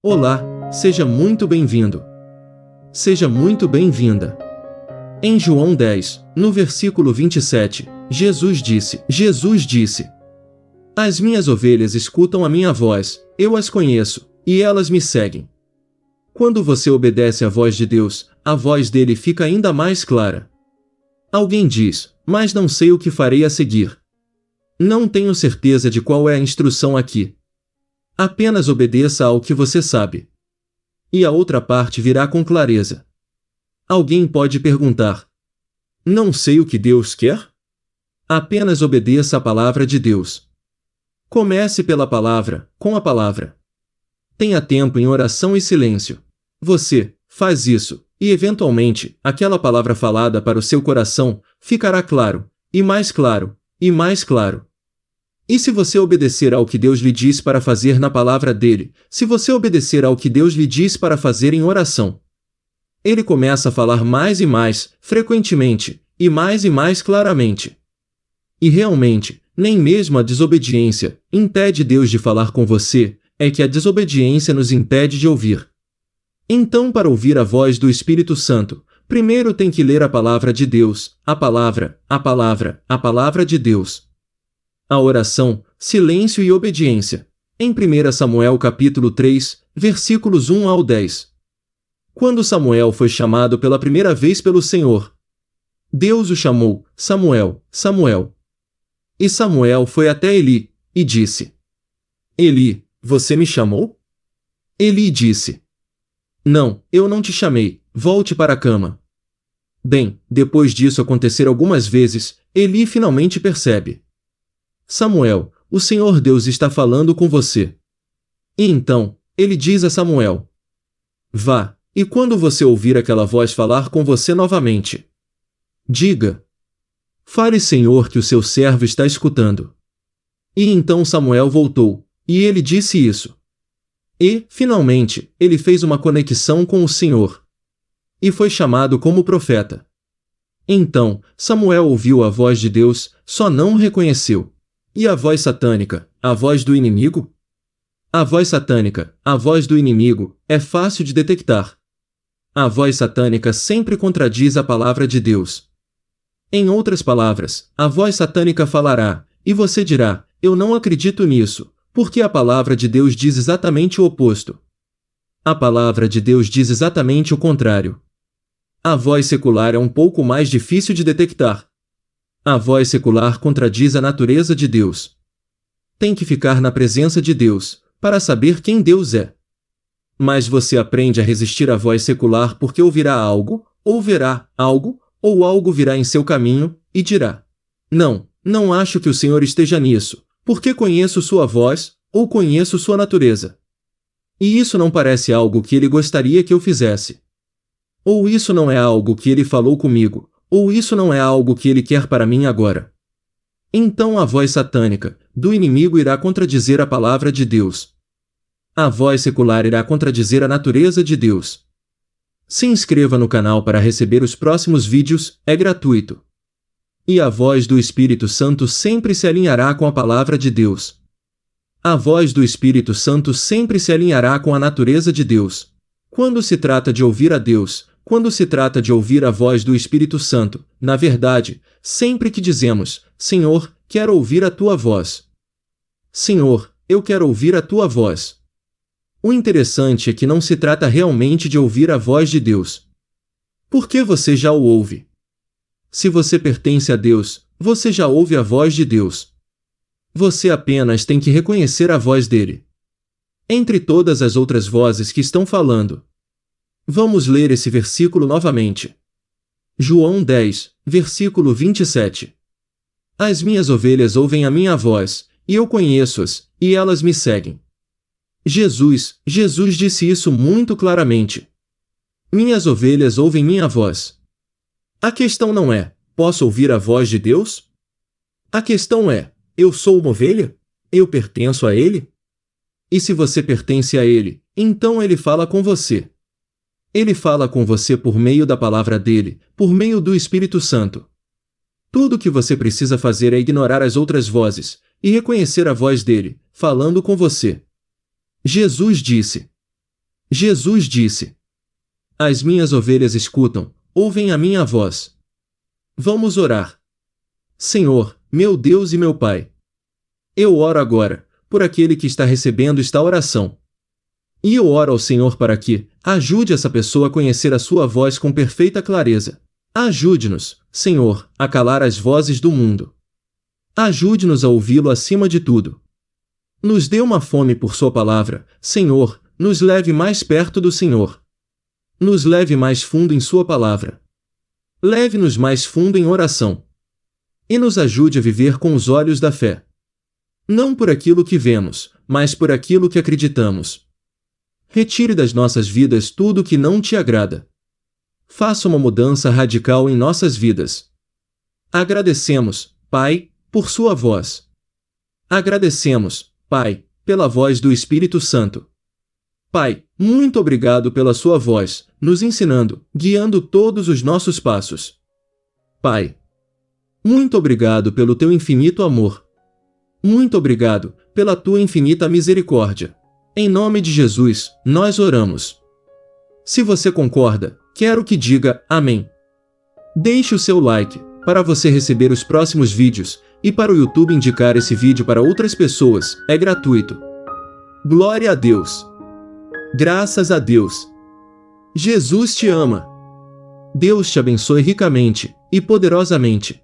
Olá, seja muito bem-vindo. Seja muito bem-vinda. Em João 10, no versículo 27, Jesus disse: As minhas ovelhas escutam a minha voz, eu as conheço, e elas me seguem. Quando você obedece à voz de Deus, a voz dele fica ainda mais clara. Alguém diz, mas não sei o que farei a seguir. Não tenho certeza de qual é a instrução aqui. Apenas obedeça ao que você sabe. E a outra parte virá com clareza. Alguém pode perguntar: não sei o que Deus quer? Apenas obedeça a palavra de Deus. Comece pela palavra, com a palavra. Tenha tempo em oração e silêncio. Você faz isso, e eventualmente, aquela palavra falada para o seu coração ficará claro, e mais claro, e mais claro. E se você obedecer ao que Deus lhe diz para fazer na palavra dele, se você obedecer ao que Deus lhe diz para fazer em oração, ele começa a falar mais e mais, frequentemente, e mais claramente. E realmente, nem mesmo a desobediência impede Deus de falar com você, é que a desobediência nos impede de ouvir. Então, para ouvir a voz do Espírito Santo, primeiro tem que ler a palavra de Deus, a palavra de Deus. A oração, silêncio e obediência. Em 1 Samuel capítulo 3, versículos 1 ao 10. Quando Samuel foi chamado pela primeira vez pelo Senhor, Deus o chamou: Samuel, Samuel. E Samuel foi até Eli, e disse: Eli, você me chamou? Eli disse: Não, eu não te chamei, volte para a cama. Bem, depois disso acontecer algumas vezes, Eli finalmente percebe: Samuel, o Senhor Deus está falando com você. E então, ele diz a Samuel: vá, e quando você ouvir aquela voz falar com você novamente, diga: fale, Senhor, que o seu servo está escutando. E então Samuel voltou, e ele disse isso. E, finalmente, ele fez uma conexão com o Senhor. E foi chamado como profeta. Então, Samuel ouviu a voz de Deus, só não o reconheceu. E a voz satânica, a voz do inimigo? A voz satânica, a voz do inimigo, é fácil de detectar. A voz satânica sempre contradiz a palavra de Deus. Em outras palavras, a voz satânica falará, e você dirá: eu não acredito nisso, porque a palavra de Deus diz exatamente o oposto. A palavra de Deus diz exatamente o contrário. A voz secular é um pouco mais difícil de detectar. A voz secular contradiz a natureza de Deus. Tem que ficar na presença de Deus, para saber quem Deus é. Mas você aprende a resistir à voz secular porque ouvirá algo, ou verá algo, ou algo virá em seu caminho, e dirá: não acho que o Senhor esteja nisso, porque conheço sua voz, ou conheço sua natureza. E isso não parece algo que ele gostaria que eu fizesse. Ou isso não é algo que ele falou comigo, ou isso não é algo que ele quer para mim agora. Então a voz satânica, do inimigo irá contradizer a palavra de Deus. A voz secular irá contradizer a natureza de Deus. Se inscreva no canal para receber os próximos vídeos, é gratuito. E a voz do Espírito Santo sempre se alinhará com a palavra de Deus. A voz do Espírito Santo sempre se alinhará com a natureza de Deus. Quando se trata de ouvir a Deus, quando se trata de ouvir a voz do Espírito Santo, na verdade, sempre que dizemos: Senhor, quero ouvir a tua voz. Senhor, eu quero ouvir a tua voz. O interessante é que não se trata realmente de ouvir a voz de Deus. Porque você já o ouve. Se você pertence a Deus, você já ouve a voz de Deus. Você apenas tem que reconhecer a voz dele. Entre todas as outras vozes que estão falando. Vamos ler esse versículo novamente. João 10, versículo 27. As minhas ovelhas ouvem a minha voz, e eu conheço-as, e elas me seguem. Jesus disse isso muito claramente. Minhas ovelhas ouvem minha voz. A questão não é: posso ouvir a voz de Deus? A questão é: eu sou uma ovelha? Eu pertenço a Ele? E se você pertence a Ele, então Ele fala com você. Ele fala com você por meio da palavra dele, por meio do Espírito Santo. Tudo o que você precisa fazer é ignorar as outras vozes, e reconhecer a voz dele, falando com você. Jesus disse: Jesus disse: As minhas ovelhas escutam, ouvem a minha voz. Vamos orar. Senhor, meu Deus e meu Pai. Eu oro agora, por aquele que está recebendo esta oração. E eu oro ao Senhor para que ajude essa pessoa a conhecer a sua voz com perfeita clareza. Ajude-nos, Senhor, a calar as vozes do mundo. Ajude-nos a ouvi-lo acima de tudo. Nos dê uma fome por sua palavra, Senhor, nos leve mais perto do Senhor. Nos leve mais fundo em sua palavra. Leve-nos mais fundo em oração. E nos ajude a viver com os olhos da fé. Não por aquilo que vemos, mas por aquilo que acreditamos. Retire das nossas vidas tudo o que não te agrada. Faça uma mudança radical em nossas vidas. Agradecemos, Pai, por sua voz. Agradecemos, Pai, pela voz do Espírito Santo. Pai, muito obrigado pela sua voz, nos ensinando, guiando todos os nossos passos. Pai, muito obrigado pelo teu infinito amor. Muito obrigado pela tua infinita misericórdia. Em nome de Jesus, nós oramos. Se você concorda, quero que diga amém. Deixe o seu like, para você receber os próximos vídeos, e para o YouTube indicar esse vídeo para outras pessoas, é gratuito. Glória a Deus. Graças a Deus. Jesus te ama. Deus te abençoe ricamente e poderosamente.